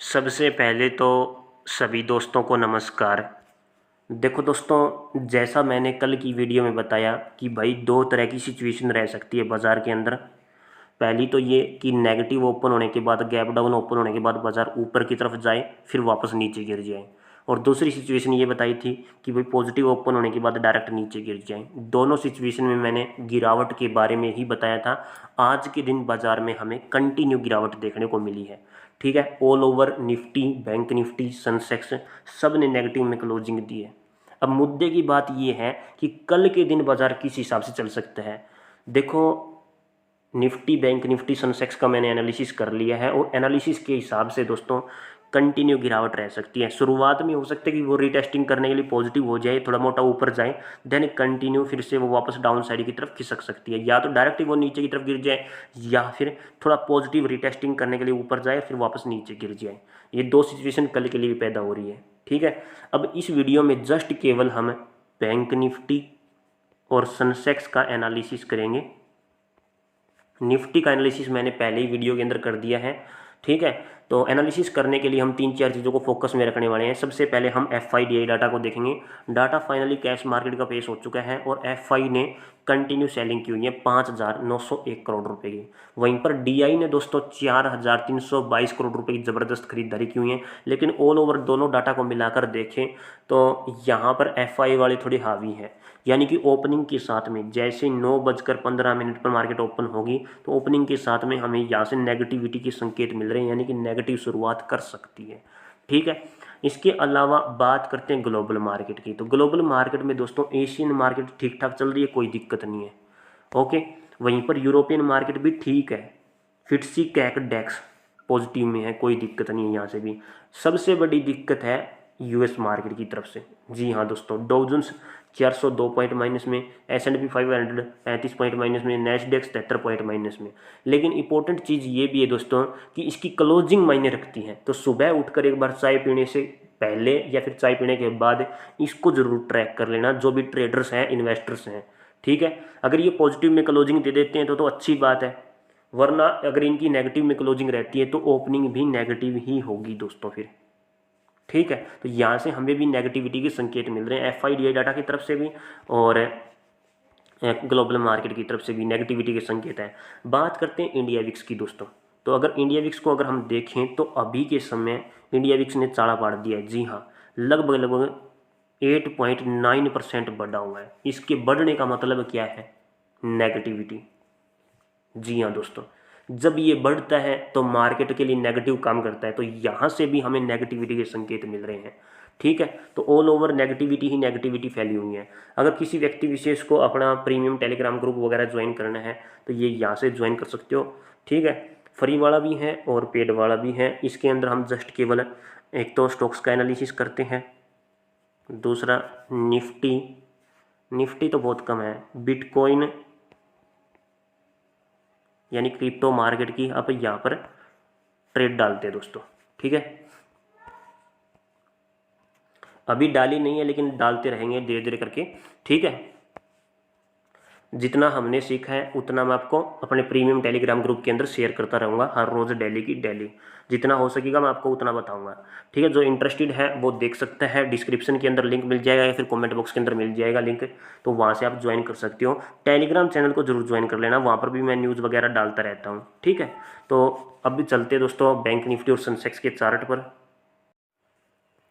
सबसे पहले तो सभी दोस्तों को नमस्कार। देखो दोस्तों, जैसा मैंने कल की वीडियो में बताया कि भाई दो तरह की सिचुएशन रह सकती है बाज़ार के अंदर। पहली तो ये कि नेगेटिव ओपन होने के बाद, गैप डाउन ओपन होने के बाद बाज़ार ऊपर की तरफ जाए फिर वापस नीचे गिर जाए। और दूसरी सिचुएशन ये बताई थी कि भाई पॉजिटिव ओपन होने के बाद डायरेक्ट नीचे गिर जाए। दोनों सिचुएशन में मैंने गिरावट के बारे में ही बताया था। आज के दिन बाज़ार में हमें कंटिन्यू गिरावट देखने को मिली है। ठीक है, all over Nifty, bank Nifty, Sensex सब ने नेगेटिव में क्लोजिंग दी है। अब मुद्दे की बात यह है कि कल के दिन बाज़ार किस हिसाब से चल सकता है। देखो, निफ्टी, बैंक निफ्टी, सेंसेक्स का मैंने एनालिसिस कर लिया है और एनालिसिस के हिसाब से दोस्तों कंटिन्यू गिरावट रह सकती है। शुरुआत में हो सकता है कि वो रीटेस्टिंग करने के लिए पॉजिटिव हो जाए, थोड़ा मोटा ऊपर जाए, देन कंटिन्यू फिर से वो वापस डाउन साइड की तरफ खिसक सकती है। या तो डायरेक्ट वो नीचे की तरफ गिर जाए या फिर थोड़ा पॉजिटिव रीटेस्टिंग करने के लिए ऊपर जाए फिर वापस नीचे गिर जाए। ये दो सिचुएशन कल के लिए भी पैदा हो रही है। ठीक है, अब इस वीडियो में जस्ट केवल हम बैंक निफ्टी और सेंसेक्स का एनालिसिस करेंगे। निफ्टी का एनालिसिस मैंने पहले ही वीडियो के अंदर कर दिया है। ठीक है, तो एनालिसिस करने के लिए हम तीन चार चीज़ों को फोकस में रखने वाले हैं। सबसे पहले हम FIDI डाटा को देखेंगे। डाटा फाइनली कैश मार्केट का पेश हो चुका है और FI ने कंटिन्यू सेलिंग की हुई है 5,901 करोड़ रुपए की। वहीं पर DI ने दोस्तों 4,322 करोड़ रुपए की ज़बरदस्त खरीदारी की हुई है। लेकिन ऑल ओवर दोनों डाटा को मिलाकर देखें तो यहाँ पर FI वाले थोड़ी हावी है। यानी कि ओपनिंग के साथ में जैसे 9:15 पर मार्केट ओपन होगी तो ओपनिंग के साथ में हमें यहाँ से नेगेटिविटी के संकेत मिल रहे हैं, यानी कि नेगेटिव शुरुआत कर सकती है। ठीक है, इसके अलावा बात करते हैं ग्लोबल मार्केट की। तो ग्लोबल मार्केट में दोस्तों एशियन मार्केट ठीक ठाक चल रही है, कोई दिक्कत नहीं है। ओके, वहीं पर यूरोपियन मार्केट भी ठीक है। फिट्सी कैक डेक्स पॉजिटिव में है, कोई दिक्कत नहीं है यहाँ से भी। सबसे बड़ी दिक्कत है US मार्केट की तरफ से। जी हाँ दोस्तों, डाउ जोन्स 402 पॉइंट माइनस में, S&P 500 35 पॉइंट माइनस में, नैस्डैक 73 पॉइंट माइनस में। लेकिन इंपॉर्टेंट चीज़ ये भी है दोस्तों कि इसकी क्लोजिंग मायने रखती है। तो सुबह उठकर एक बार चाय पीने से पहले या फिर चाय पीने के बाद इसको ज़रूर ट्रैक कर लेना, जो भी ट्रेडर्स हैं, इन्वेस्टर्स हैं। ठीक है, अगर ये पॉजिटिव में क्लोजिंग दे देते हैं तो अच्छी बात है, वरना अगर इनकी नेगेटिव में क्लोजिंग रहती है तो ओपनिंग भी नेगेटिव ही होगी दोस्तों फिर। ठीक है, तो यहाँ से हमें भी नेगेटिविटी के संकेत मिल रहे हैं FIDI डाटा की तरफ से भी और ग्लोबल मार्केट की तरफ से भी नेगेटिविटी के संकेत हैं। बात करते हैं इंडिया विक्स की दोस्तों। तो अगर इंडिया विक्स को अगर हम देखें तो अभी के समय इंडिया विक्स ने चाड़ा पाड़ दिया है। जी हाँ, लगभग 8.9% बढ़ा हुआ है। इसके बढ़ने का मतलब क्या है? नेगेटिविटी। जी हाँ दोस्तों, जब ये बढ़ता है तो मार्केट के लिए नेगेटिव काम करता है, तो यहाँ से भी हमें नेगेटिविटी के संकेत मिल रहे हैं। ठीक है, तो ऑल ओवर नेगेटिविटी ही नेगेटिविटी फैली हुई है। अगर किसी व्यक्ति विशेष को अपना प्रीमियम टेलीग्राम ग्रुप वगैरह ज्वाइन करना है तो ये यहाँ से ज्वाइन कर सकते हो। ठीक है, फ्री वाला भी है और पेड वाला भी है। इसके अंदर हम जस्ट केवल एक तो स्टॉक्स का एनालिसिस करते हैं, दूसरा निफ्टी तो बहुत कम है, बिटकॉइन यानी क्रिप्टो मार्केट की आप यहाँ पर ट्रेड डालते हैं दोस्तों। ठीक है, अभी डाली नहीं है लेकिन डालते रहेंगे धीरे धीरे करके। ठीक है, जितना हमने सीखा है उतना मैं आपको अपने प्रीमियम टेलीग्राम ग्रुप के अंदर शेयर करता रहूँगा, हर रोज़ डेली की डेली जितना हो सकेगा मैं आपको उतना बताऊंगा। ठीक है, जो इंटरेस्टेड है वो देख सकता है, डिस्क्रिप्शन के अंदर लिंक मिल जाएगा या फिर कमेंट बॉक्स के अंदर मिल जाएगा लिंक, तो वहाँ से आप ज्वाइन कर सकते हो। टेलीग्राम चैनल को जरूर ज्वाइन कर लेना, वहाँ पर भी मैं न्यूज़ वगैरह डालता रहता हूँ। ठीक है, तो अब चलते दोस्तों बैंक निफ्टी और सेंसेक्स के चार्ट पर।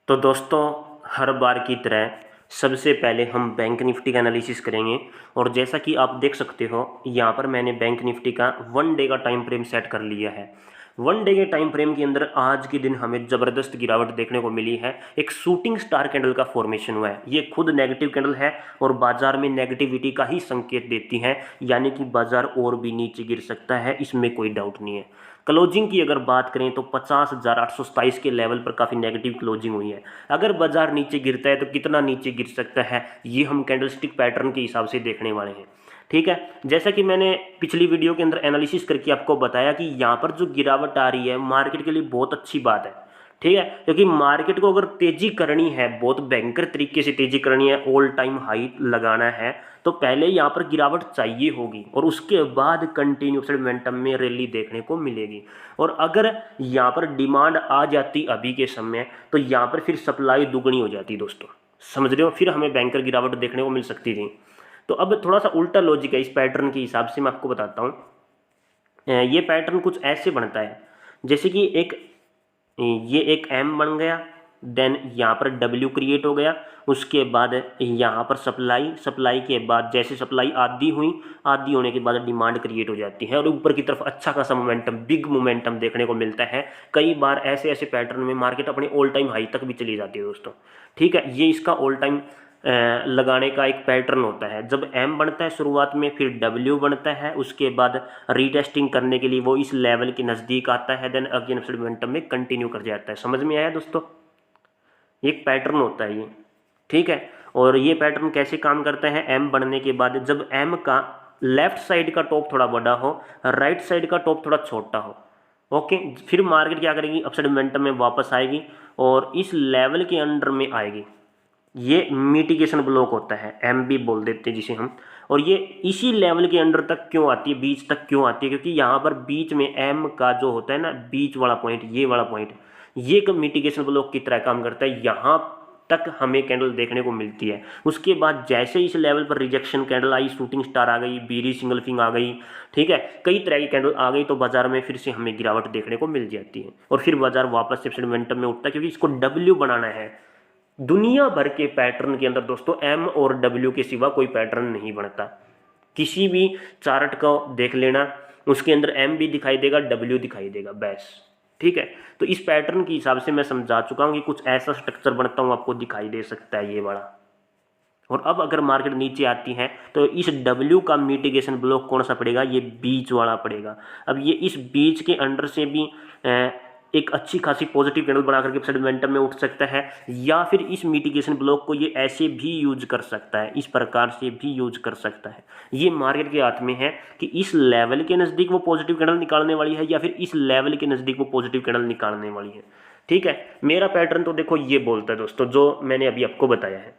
तो दोस्तों, हर बार की तरह सबसे पहले हम बैंक निफ्टी का एनालिसिस करेंगे और जैसा कि आप देख सकते हो यहाँ पर मैंने बैंक निफ्टी का 1 डे का टाइम फ्रेम सेट कर लिया है। 1 डे के टाइम फ्रेम के अंदर आज के दिन हमें ज़बरदस्त गिरावट देखने को मिली है। एक शूटिंग स्टार कैंडल का फॉर्मेशन हुआ है, ये खुद नेगेटिव कैंडल है और बाजार में नेगेटिविटी का ही संकेत देती है, यानी कि बाजार और भी नीचे गिर सकता है, इसमें कोई डाउट नहीं है। क्लोजिंग की अगर बात करें तो 50,827 के लेवल पर काफ़ी नेगेटिव क्लोजिंग हुई है। अगर बाजार नीचे गिरता है तो कितना नीचे गिर सकता है ये हम कैंडलस्टिक पैटर्न के हिसाब से देखने वाले हैं। ठीक है, जैसा कि मैंने पिछली वीडियो के अंदर एनालिसिस करके आपको बताया कि यहाँ पर जो गिरावट आ रही है मार्केट के लिए बहुत अच्छी बात है। ठीक है, क्योंकि मार्केट को अगर तेजी करनी है, बहुत भयंकर तरीके से तेजी करनी है, ऑल टाइम हाई लगाना है, तो पहले यहाँ पर गिरावट चाहिए होगी और उसके बाद कंटिन्यूस मोमेंटम में रैली देखने को मिलेगी। और अगर यहाँ पर डिमांड आ जाती अभी के समय, तो यहाँ पर फिर सप्लाई दुगनी हो जाती दोस्तों, समझ रहे हो, फिर हमें बैंकर गिरावट देखने को मिल सकती थी। तो अब थोड़ा सा उल्टा लॉजिक है इस पैटर्न के हिसाब से, मैं आपको बताता हूँ। ये पैटर्न कुछ ऐसे बनता है, जैसे कि ये एक एम बन गया, देन यहाँ पर डब्ल्यू क्रिएट हो गया, उसके बाद यहाँ पर सप्लाई के बाद जैसे सप्लाई आधी होने के बाद डिमांड क्रिएट हो जाती है और ऊपर की तरफ अच्छा खासा मोमेंटम, बिग मोमेंटम देखने को मिलता है। कई बार ऐसे ऐसे पैटर्न में मार्केट अपने ऑल टाइम हाई तक भी चली जाती है दोस्तों। ठीक है, ये इसका ऑल टाइम लगाने का एक पैटर्न होता है। जब एम बनता है शुरुआत में, फिर डब्ल्यू बनता है, उसके बाद रीटेस्टिंग करने के लिए वो इस लेवल के नज़दीक आता है, देन अगेन मोमेंटम में कंटिन्यू कर जाता है। समझ में आया दोस्तों, एक पैटर्न होता है ये। ठीक है, और ये पैटर्न कैसे काम करता है, एम बनने के बाद जब एम का लेफ्ट साइड का टॉप थोड़ा बड़ा हो, राइट साइड का टॉप थोड़ा छोटा हो, ओके, फिर मार्केट क्या करेगी, अपसाइड मोमेंटम में वापस आएगी और इस लेवल के अंडर में आएगी। ये मिटिगेशन ब्लॉक होता है, एम भी बोल देते हैं जिसे हम। और ये इसी लेवल के अंडर तक क्यों आती है, बीच तक क्यों आती है, क्योंकि यहाँ पर बीच में एम का जो होता है ना, बीच वाला पॉइंट, ये वाला पॉइंट, ये एक मिटिगेशन ब्लॉक की तरह काम करता है। यहाँ तक हमें कैंडल देखने को मिलती है। उसके बाद जैसे इस लेवल पर रिजेक्शन कैंडल आई, शूटिंग स्टार आ गई, बीरी सिंगल फिंग आ गई, ठीक है, कई तरह की कैंडल आ गई, तो बाजार में फिर से हमें गिरावट देखने को मिल जाती है और फिर बाजार वापस से मोमेंटम में उठता है, क्योंकि इसको डब्ल्यू बनाना है। दुनिया भर के पैटर्न के अंदर दोस्तों एम और डब्ल्यू के सिवा कोई पैटर्न नहीं बनता। किसी भी चार्ट को देख लेना, उसके अंदर एम भी दिखाई देगा, डब्ल्यू दिखाई देगा, बस। ठीक है, तो इस पैटर्न के हिसाब से मैं समझा चुका हूँ कि कुछ ऐसा स्ट्रक्चर बनता हूँ, आपको दिखाई दे सकता है ये वाला। और अब अगर मार्केट नीचे आती है तो इस डब्ल्यू का मिटिगेशन ब्लॉक कौन सा पड़ेगा, ये बीच वाला पड़ेगा। अब ये इस बीच के अंडर से भी एक अच्छी खासी पॉजिटिव कैंडल बना करके अपसाइड मोमेंटम में उठ सकता है, या फिर इस मिटिगेशन ब्लॉक को ये ऐसे भी यूज कर सकता है, इस प्रकार से भी यूज कर सकता है। ये मार्केट के हाथ में है कि इस लेवल के नज़दीक वो पॉजिटिव कैंडल निकालने वाली है या फिर इस लेवल के नज़दीक वो पॉजिटिव कैंडल निकालने वाली है। ठीक है, मेरा पैटर्न तो देखो ये बोलता है दोस्तों, जो मैंने अभी आपको बताया है,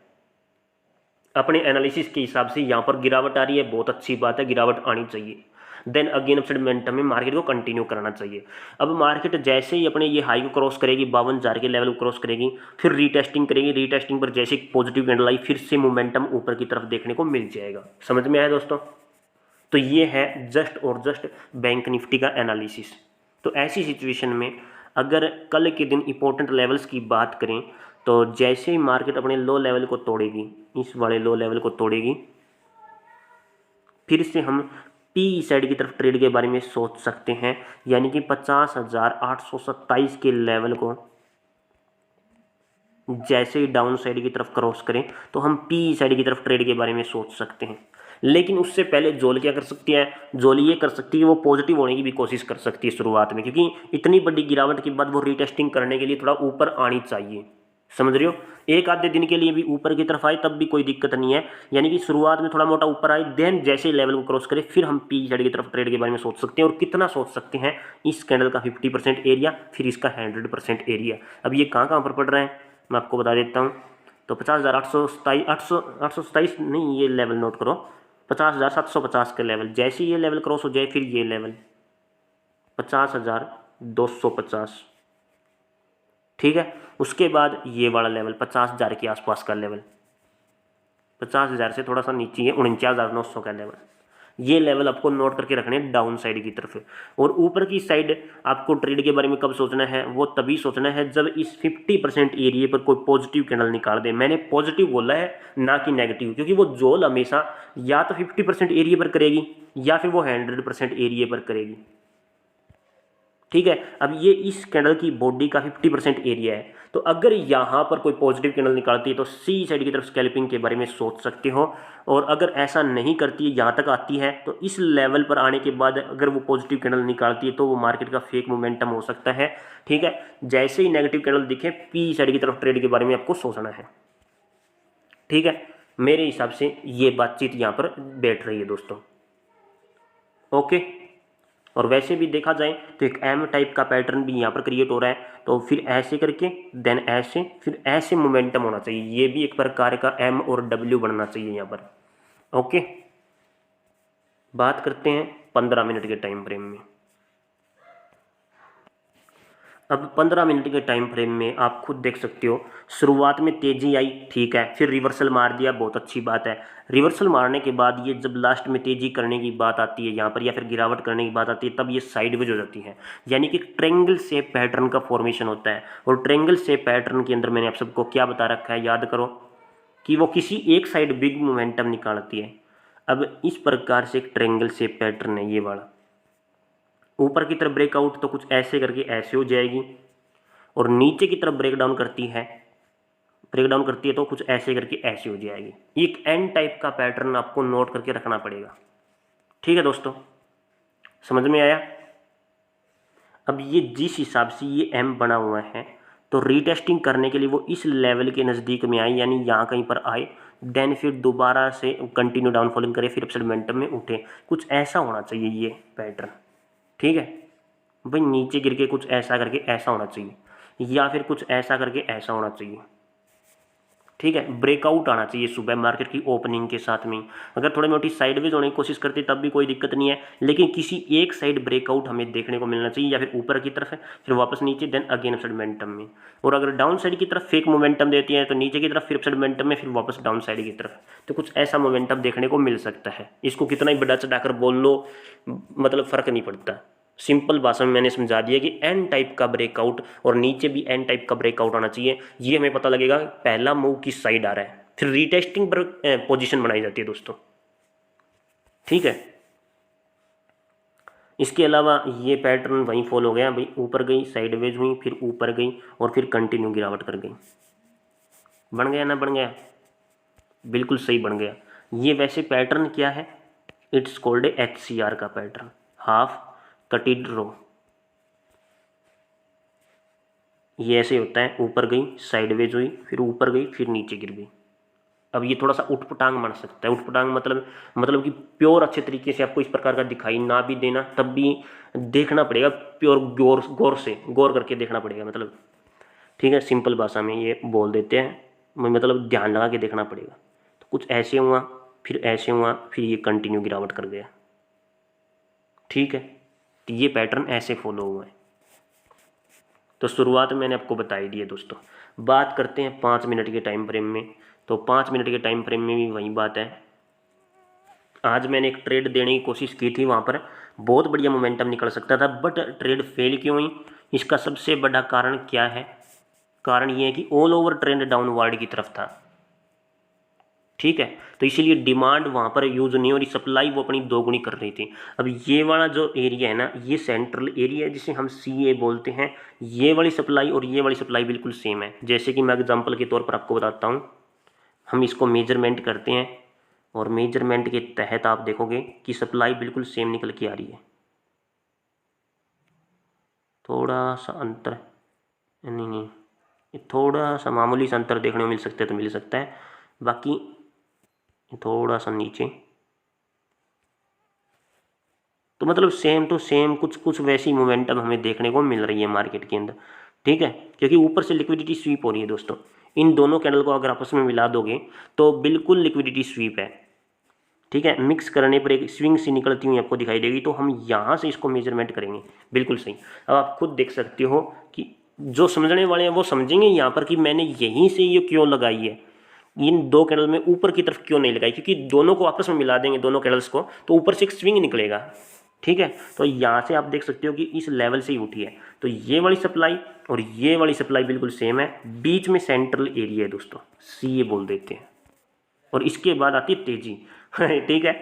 अपने एनालिसिस के हिसाब से यहाँ पर गिरावट आ रही है, बहुत अच्छी बात है, गिरावट आनी चाहिए। देन अगेन अपसाइड मोमेंटम में मार्केट को कंटिन्यू कराना चाहिए। अब मार्केट जैसे ही अपने ये हाई को क्रॉस करेगी, 52,000 के लेवल को क्रॉस करेगी, फिर रीटेस्टिंग करेगी, रीटेस्टिंग पर जैसे पॉजिटिव कैंडल आई, फिर से मोमेंटम ऊपर की तरफ देखने को मिल जाएगा। समझ में आया दोस्तों, तो ये है जस्ट और जस्ट बैंक निफ्टी का एनालिसिस। तो ऐसी सिचुएशन में अगर कल के दिन इंपॉर्टेंट लेवल्स की बात करें, तो जैसे ही मार्केट अपने लो लेवल को तोड़ेगी, इस वाले लो लेवल को तोड़ेगी, फिर से हम पी साइड की तरफ ट्रेड के बारे में सोच सकते हैं, यानी कि 50,827 के लेवल को जैसे ही डाउन साइड की तरफ क्रॉस करें तो हम पी साइड की तरफ ट्रेड के बारे में सोच सकते हैं। लेकिन उससे पहले जोल क्या कर सकती है, जोल ये कर सकती है कि वो पॉजिटिव होने की भी कोशिश कर सकती है शुरुआत में, क्योंकि इतनी बड़ी गिरावट के बाद वो रीटेस्टिंग करने के लिए थोड़ा ऊपर आनी चाहिए। समझ रहे हो, एक आधे दिन के लिए भी ऊपर की तरफ आए तब भी कोई दिक्कत नहीं है, यानी कि शुरुआत में थोड़ा मोटा ऊपर आए, देन जैसे ही लेवल को क्रॉस करे फिर हम पी साइड की तरफ ट्रेड के बारे में सोच सकते हैं। और कितना सोच सकते हैं, इस कैंडल का 50% एरिया, फिर इसका 100% एरिया। अब ये कहाँ पर पड़ रहा है मैं आपको बता देता हूँ। तो 50,827 नहीं, ये लेवल नोट करो, 50,750 का लेवल। जैसे ये लेवल क्रॉस हो जाए फिर ये लेवल 50,250, ठीक है। उसके बाद ये वाला लेवल 50,000 के आसपास का लेवल, 50,000 से थोड़ा सा नीचे है 49,900 का लेवल। ये लेवल आपको नोट करके रखने हैं डाउन साइड की तरफ। और ऊपर की साइड आपको ट्रेड के बारे में कब सोचना है, वो तभी सोचना है जब इस 50% एरिया पर कोई पॉजिटिव कैंडल निकाल दे। मैंने पॉजिटिव बोला है ना कि नेगेटिव, क्योंकि वो जोल हमेशा या तो 50% एरिया पर करेगी या फिर वो 100% एरिया पर करेगी। ठीक है, अब ये इस कैंडल की बॉडी का 50% एरिया है, तो अगर यहाँ पर कोई पॉजिटिव कैंडल निकालती है तो सी साइड की तरफ स्कैल्पिंग के बारे में सोच सकते हो। और अगर ऐसा नहीं करती है, यहाँ तक आती है, तो इस लेवल पर आने के बाद अगर वो पॉजिटिव कैंडल निकालती है तो वो मार्केट का फेक मोमेंटम हो सकता है। ठीक है, जैसे ही नेगेटिव कैंडल दिखे पी साइड की तरफ ट्रेड के बारे में आपको सोचना है। ठीक है, मेरे हिसाब से ये बातचीत यहाँ पर बैठ रही है दोस्तों। ओके, और वैसे भी देखा जाए तो एक एम टाइप का पैटर्न भी यहाँ पर क्रिएट हो रहा है। तो फिर ऐसे करके देन ऐसे, फिर ऐसे मोमेंटम होना चाहिए। ये भी एक प्रकार का एम और डब्ल्यू बनना चाहिए यहाँ पर। ओके, बात करते हैं 15 मिनट के टाइम फ्रेम में। अब 15 मिनट के टाइम फ्रेम में आप खुद देख सकते हो, शुरुआत में तेजी आई, ठीक है, फिर रिवर्सल मार दिया, बहुत अच्छी बात है। रिवर्सल मारने के बाद ये जब लास्ट में तेजी करने की बात आती है यहाँ पर, या फिर गिरावट करने की बात आती है, तब ये साइडवेज हो जाती है, यानी कि ट्रेंगल शेप पैटर्न का फॉर्मेशन होता है। और ट्रेंगल शेप पैटर्न के अंदर मैंने आप सबको क्या बता रखा है, याद करो कि वो किसी एक साइड बिग मोमेंटम निकालती है। अब इस प्रकार से एक ट्रेंगल शेप पैटर्न है ये वाला। ऊपर की तरफ ब्रेकआउट तो कुछ ऐसे करके ऐसे हो जाएगी, और नीचे की तरफ ब्रेकडाउन करती है तो कुछ ऐसे करके ऐसे हो जाएगी। एक एन टाइप का पैटर्न आपको नोट करके रखना पड़ेगा। ठीक है दोस्तों, समझ में आया। अब ये जिस हिसाब से ये एम बना हुआ है, तो रीटेस्टिंग करने के लिए वो इस लेवल के नज़दीक में आए, यानी यहाँ कहीं पर आए, देन फिर दोबारा से कंटिन्यू डाउनफॉलिंग करे, फिर अपसाइड मोमेंटम में उठे। कुछ ऐसा होना चाहिए ये पैटर्न। ठीक है भाई, नीचे गिर के कुछ ऐसा करके ऐसा होना चाहिए, या फिर कुछ ऐसा करके ऐसा होना चाहिए। ठीक है, ब्रेकआउट आना चाहिए सुबह मार्केट की ओपनिंग के साथ में। अगर थोड़ी मोटी साइडवेज होने की कोशिश करती तब भी कोई दिक्कत नहीं है, लेकिन किसी एक साइड ब्रेकआउट हमें देखने को मिलना चाहिए, या फिर ऊपर की तरफ है फिर वापस नीचे, देन अगेन अपसाइड मोमेंटम में। और अगर डाउन साइड की तरफ फेक मोमेंटम देती है तो नीचे की तरफ, फिर अपसाइड मोमेंटम में, फिर वापस डाउन साइड की तरफ, तो कुछ ऐसा मोमेंटम देखने को मिल सकता है। इसको कितना ही बड़ा चढ़ाकर बोल लो, मतलब फ़र्क नहीं पड़ता। सिंपल भाषा में मैंने समझा दिया कि एन टाइप का ब्रेकआउट और नीचे भी एन टाइप का ब्रेकआउट आना चाहिए। ये हमें पता लगेगा पहला मूव किस साइड आ रहा है, फिर रीटेस्टिंग पर पोजीशन बनाई जाती है दोस्तों। ठीक है, इसके अलावा ये पैटर्न वहीं फॉलो हो गया भाई, ऊपर गई, साइडवेज हुई, फिर ऊपर गई, और फिर कंटिन्यू गिरावट कर गई। बन गया ना, बन गया, बिल्कुल सही बन गया। ये वैसे पैटर्न क्या है, इट्स कॉल्ड HCR का पैटर्न, हाफ कटेड रो। ये ऐसे होता है, ऊपर गई, साइडवेज हुई, फिर ऊपर गई, फिर नीचे गिर गई। अब ये थोड़ा सा उठपटांग बन सकता है। उठपटांग मतलब कि प्योर अच्छे तरीके से आपको इस प्रकार का दिखाई ना भी देना, तब भी देखना पड़ेगा प्योर, गौर करके देखना पड़ेगा, मतलब ठीक है, सिंपल भाषा में ये बोल देते हैं, मतलब ध्यान लगा के देखना पड़ेगा। तो कुछ ऐसे हुआ, फिर ऐसे हुआ, फिर ये कंटिन्यू गिरावट कर गया। ठीक है, तो ये पैटर्न ऐसे फॉलो हुआ है। तो शुरुआत मैंने आपको बता ही दी है दोस्तों। बात करते हैं 5 मिनट के टाइम फ्रेम में। तो 5 मिनट के टाइम फ्रेम में भी वही बात है। आज मैंने एक ट्रेड देने की कोशिश की थी, वहाँ पर बहुत बढ़िया मोमेंटम निकल सकता था, बट ट्रेड फेल क्यों हुई, इसका सबसे बड़ा कारण क्या है, कारण ये है कि ऑल ओवर ट्रेंड डाउनवर्ड की तरफ था। ठीक है, तो इसीलिए डिमांड वहाँ पर यूज़ नहीं हो रही, सप्लाई वो अपनी दोगुनी कर रही थी। अब ये वाला जो एरिया है ना, ये सेंट्रल एरिया है जिसे हम CA बोलते हैं। ये वाली सप्लाई और ये वाली सप्लाई बिल्कुल सेम है। जैसे कि मैं एग्जांपल के तौर पर आपको बताता हूँ, हम इसको मेजरमेंट करते हैं, और मेजरमेंट के तहत आप देखोगे कि सप्लाई बिल्कुल सेम निकल के आ रही है। थोड़ा सा अंतर, नहीं, थोड़ा सा मामूली सा अंतर देखने को मिल सकता है तो मिल सकता है, बाकी थोड़ा सा नीचे, तो मतलब सेम टू सेम कुछ वैसी मोमेंटम हमें देखने को मिल रही है मार्केट के अंदर। ठीक है, क्योंकि ऊपर से लिक्विडिटी स्वीप हो रही है दोस्तों। इन दोनों कैंडल को अगर आपस में मिला दोगे तो बिल्कुल लिक्विडिटी स्वीप है। ठीक है, मिक्स करने पर एक स्विंग सी निकलती हुई आपको दिखाई देगी, तो हम यहाँ से इसको मेजरमेंट करेंगे। बिल्कुल सही। अब आप खुद देख सकते हो कि जो समझने वाले हैं वो समझेंगे यहाँ पर कि मैंने यहीं से ये क्यों लगाई है, इन दो कैंडल में ऊपर की तरफ क्यों नहीं लगाई, क्योंकि दोनों को आपस में मिला देंगे, दोनों कैंडल्स को, तो ऊपर से एक स्विंग निकलेगा। ठीक है, तो यहाँ से आप देख सकते हो कि इस लेवल से ही उठी है। तो ये वाली सप्लाई और ये वाली सप्लाई बिल्कुल सेम है, बीच में सेंट्रल एरिया है दोस्तों, CA बोल देते हैं, और इसके बाद आती है तेजी। ठीक है,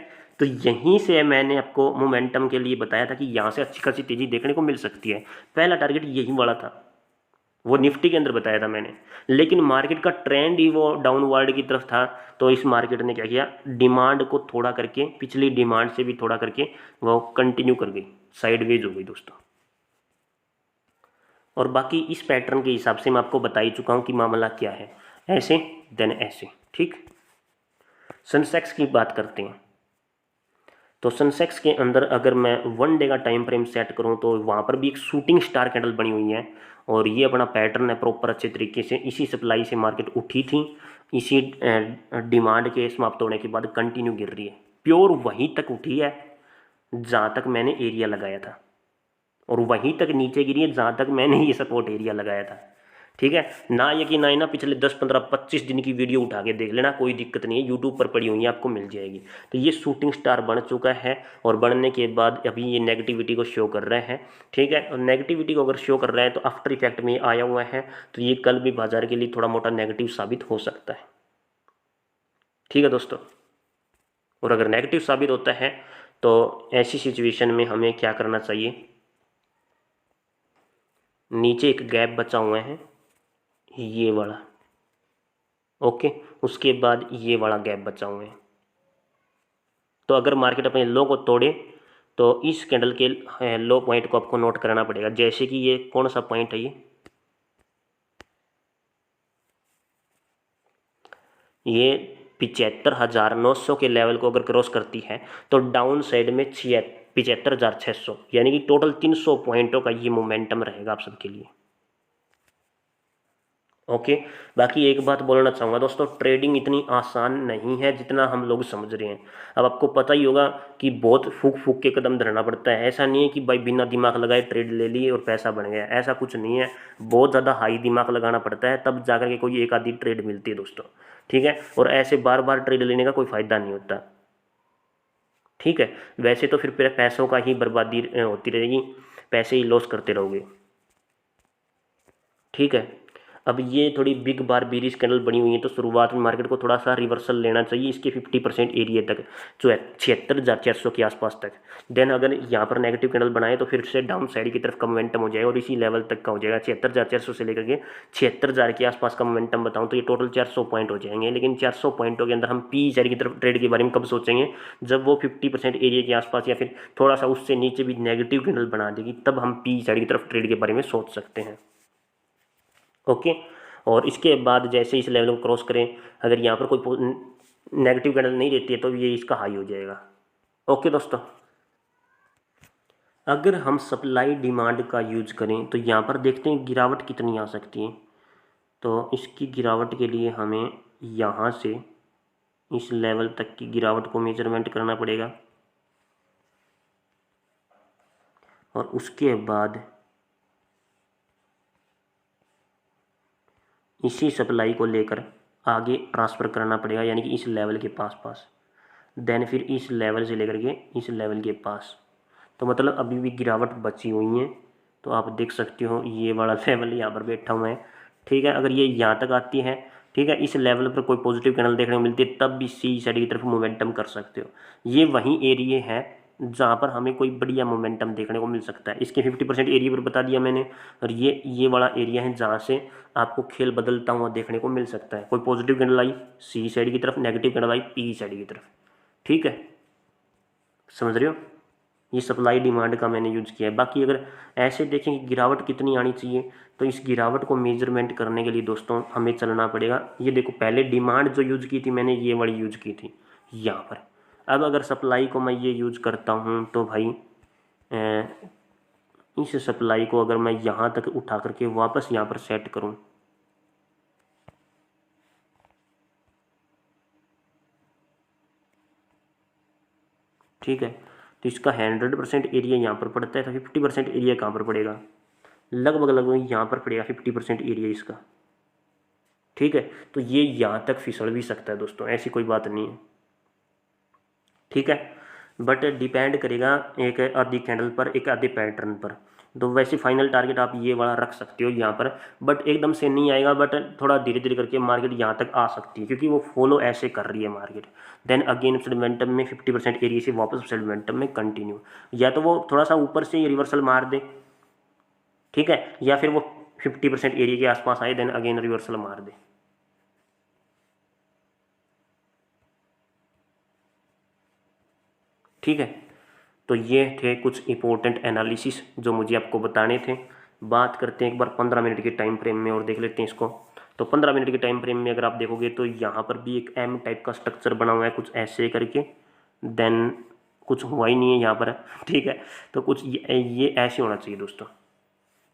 तो यहीं से मैंने आपको मोमेंटम के लिए बताया था कि यहाँ से अच्छी खासी तेजी देखने को मिल सकती है। पहला टारगेट यही वाला था, वो निफ्टी के अंदर बताया था मैंने, लेकिन मार्केट का ट्रेंड ही वो डाउनवर्ड की तरफ था। तो इस मार्केट ने क्या किया, डिमांड को थोड़ा करके, पिछली डिमांड से भी थोड़ा करके वो कंटिन्यू कर गई, साइडवेज हो गई दोस्तों। और बाकी इस पैटर्न के हिसाब से मैं आपको बता ही चुका हूँ कि मामला क्या है, ऐसे देन ऐसे। ठीक, सेंसेक्स की बात करते हैं। तो सेंसेक्स के अंदर अगर मैं 1 डे का टाइम फ्रेम सेट करूं तो वहां पर भी एक शूटिंग स्टार कैंडल बनी हुई है और ये अपना पैटर्न है प्रॉपर अच्छे तरीके से। इसी सप्लाई से मार्केट उठी थी, इसी डिमांड के समाप्त होने के बाद कंटिन्यू गिर रही है, प्योर वहीं तक उठी है जहाँ तक मैंने एरिया लगाया था और वहीं तक नीचे गिरी है जहाँ तक मैंने ये सपोर्ट एरिया लगाया था। ठीक है, ना यकीन आए ना पिछले 10 15 25 दिन की वीडियो उठा के देख लेना, कोई दिक्कत नहीं है, यूट्यूब पर पड़ी हुई है, आपको मिल जाएगी। तो ये शूटिंग स्टार बन चुका है और बनने के बाद अभी ये नेगेटिविटी को शो कर रहे हैं। ठीक है, और नेगेटिविटी को अगर शो कर रहा है तो आफ्टर इफेक्ट में आया हुआ है, तो ये कल भी बाजार के लिए थोड़ा मोटा नेगेटिव साबित हो सकता है। ठीक है दोस्तों, और अगर नेगेटिव साबित होता है तो ऐसी सिचुएशन में हमें क्या करना चाहिए, नीचे एक गैप बचा हुआ है ये वाला, ओके, उसके बाद ये वाला गैप बचा हुआ है। तो अगर मार्केट अपने लो को तोड़े तो इस कैंडल के लो पॉइंट को आपको नोट करना पड़ेगा। जैसे कि ये कौन सा पॉइंट है, ये 75,900 के लेवल को अगर क्रॉस करती है तो डाउन साइड में 75,600, यानी कि टोटल 300 पॉइंटों का ये मोमेंटम रहेगा आप सबके लिए। ओके, बाकी एक बात बोलना चाहूँगा दोस्तों, ट्रेडिंग इतनी आसान नहीं है जितना हम लोग समझ रहे हैं। अब आपको पता ही होगा कि बहुत फूक फूक के कदम धरना पड़ता है। ऐसा नहीं है कि भाई बिना दिमाग लगाए ट्रेड ले लिए और पैसा बन गया, ऐसा कुछ नहीं है। बहुत ज़्यादा हाई दिमाग लगाना पड़ता है, तब जाकर के कोई एक आधी ट्रेड मिलती है दोस्तों। ठीक है, और ऐसे बार बार ट्रेड लेने का कोई फ़ायदा नहीं होता। ठीक है, वैसे तो फिर पैसों का ही बर्बादी होती रहेगी, पैसे ही लॉस करते रहोगे। ठीक है, अब ये थोड़ी बिग बार बीरिश कैंडल बनी हुई है तो शुरुआत में मार्केट को थोड़ा सा रिवर्सल लेना चाहिए इसके 50% एरिया तक, जो है 76,400 के आसपास तक। देन अगर यहाँ पर नेगेटिव कैंडल बनाए तो फिर से डाउन साइड की तरफ का मोमेंटम हो जाएगा और इसी लेवल तक का हो जाएगा। 76,400 से लेकर के 76,000 के आसपास का मोमेंटम बताऊँ तो ये टोटल 400 पॉइंट हो जाएंगे। लेकिन 400 पॉइंटों के अंदर हम पी साइड की तरफ ट्रेड के बारे में कब सोचेंगे, जब वो 50% एरिया के आसपास या फिर थोड़ा सा उससे नीचे भी नेगेटिव कैंडल बना देगी, तब हम पी साइड की तरफ ट्रेड के बारे में सोच सकते हैं। ओके, और इसके बाद जैसे इस लेवल को क्रॉस करें, अगर यहाँ पर कोई नेगेटिव कैंडल नहीं रहती है तो ये इसका हाई हो जाएगा। ओके दोस्तों, अगर हम सप्लाई डिमांड का यूज करें तो यहाँ पर देखते हैं गिरावट कितनी आ सकती है। तो इसकी गिरावट के लिए हमें यहाँ से इस लेवल तक की गिरावट को मेजरमेंट करना पड़ेगा और उसके बाद इसी सप्लाई को लेकर आगे ट्रांसफ़र करना पड़ेगा, यानी कि इस लेवल के पास देन फिर इस लेवल से लेकर के इस लेवल के पास। तो मतलब अभी भी गिरावट बची हुई है, तो आप देख सकते हो ये वाला लेवल यहाँ पर बैठा हुआ है। ठीक है, अगर ये यहाँ तक आती है, ठीक है, इस लेवल पर कोई पॉजिटिव कैंडल देखने को मिलती है, तब भी सी साइड की तरफ मोमेंटम कर सकते हो। ये वही एरिया है जहाँ पर हमें कोई बढ़िया मोमेंटम देखने को मिल सकता है। इसके 50% एरिया पर बता दिया मैंने, और ये वाला एरिया है जहाँ से आपको खेल बदलता हुआ देखने को मिल सकता है। कोई पॉजिटिव कैंडल आई सी साइड की तरफ, negative candle I P side की तरफ। ठीक है, समझ रहे हो, ये सप्लाई डिमांड का मैंने यूज किया है। बाकी अगर ऐसे देखें कि गिरावट कितनी आनी चाहिए, तो इस गिरावट को मेजरमेंट करने के लिए दोस्तों हमें चलना पड़ेगा। ये देखो, पहले डिमांड जो यूज की थी मैंने ये वाली यूज की थी यहाँ पर। अब अगर सप्लाई को मैं ये यूज करता हूँ तो भाई इस सप्लाई को अगर मैं यहाँ तक उठा करके वापस यहाँ पर सेट करूँ, ठीक है, तो इसका 100% एरिया यहाँ पर पड़ता है, तो 50% एरिया कहाँ पर पड़ेगा, लगभग लगभग यहाँ पर पड़ेगा 50% एरिया इसका। ठीक है, तो ये यहाँ तक फिसल भी सकता है दोस्तों, ऐसी कोई बात नहीं है। ठीक है, बट डिपेंड करेगा एक आधी कैंडल पर, एक आधे पैटर्न पर। तो वैसे फाइनल टारगेट आप ये वाला रख सकते हो यहाँ पर, बट एकदम से नहीं आएगा, बट थोड़ा धीरे धीरे करके मार्केट यहाँ तक आ सकती है, क्योंकि वो फॉलो ऐसे कर रही है मार्केट। देन अगेन सेडमेंटम में 50% एरिया से वापस सेडमेंटम में कंटिन्यू, या तो वो थोड़ा सा ऊपर से रिवर्सल मार दे, ठीक है, या फिर वो 50% एरिया के आसपास आए, देन अगेन रिवर्सल मार दे। ठीक है, तो ये थे कुछ इंपॉर्टेंट एनालिसिस जो मुझे आपको बताने थे। बात करते हैं एक बार 15 मिनट के टाइम फ्रेम में और देख लेते हैं इसको। तो 15 मिनट के टाइम फ्रेम में अगर आप देखोगे तो यहाँ पर भी एक एम टाइप का स्ट्रक्चर बना हुआ है कुछ ऐसे करके। देन कुछ हुआ ही नहीं है यहाँ पर, ठीक है। तो कुछ ये ऐसे होना चाहिए दोस्तों,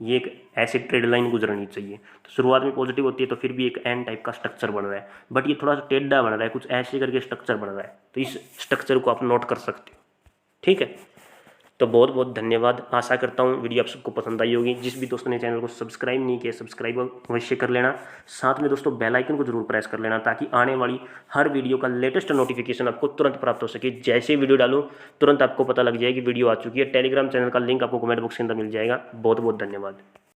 ये एक ऐसे ट्रेड लाइन गुजरनी चाहिए। तो शुरुआत में पॉजिटिव होती है तो फिर भी एक एन टाइप का स्ट्रक्चर बन रहा है, बट ये थोड़ा सा टेढ़ा बन रहा है, कुछ ऐसे करके स्ट्रक्चर बन रहा है। तो इस स्ट्रक्चर को आप नोट कर सकते हो, ठीक है। तो बहुत बहुत धन्यवाद। आशा करता हूँ वीडियो आप सबको पसंद आई होगी। जिस भी दोस्तों ने चैनल को सब्सक्राइब नहीं किया, सब्सक्राइब अवश्य कर लेना। साथ में दोस्तों बेल आइकन को जरूर प्रेस कर लेना, ताकि आने वाली हर वीडियो का लेटेस्ट नोटिफिकेशन आपको तुरंत प्राप्त हो सके। जैसे वीडियो डालूँ तुरंत आपको पता लग जाए कि वीडियो आ चुकी है। टेलीग्राम चैनल का लिंक आपको कमेंट बॉक्स के अंदर मिल जाएगा। बहुत बहुत धन्यवाद।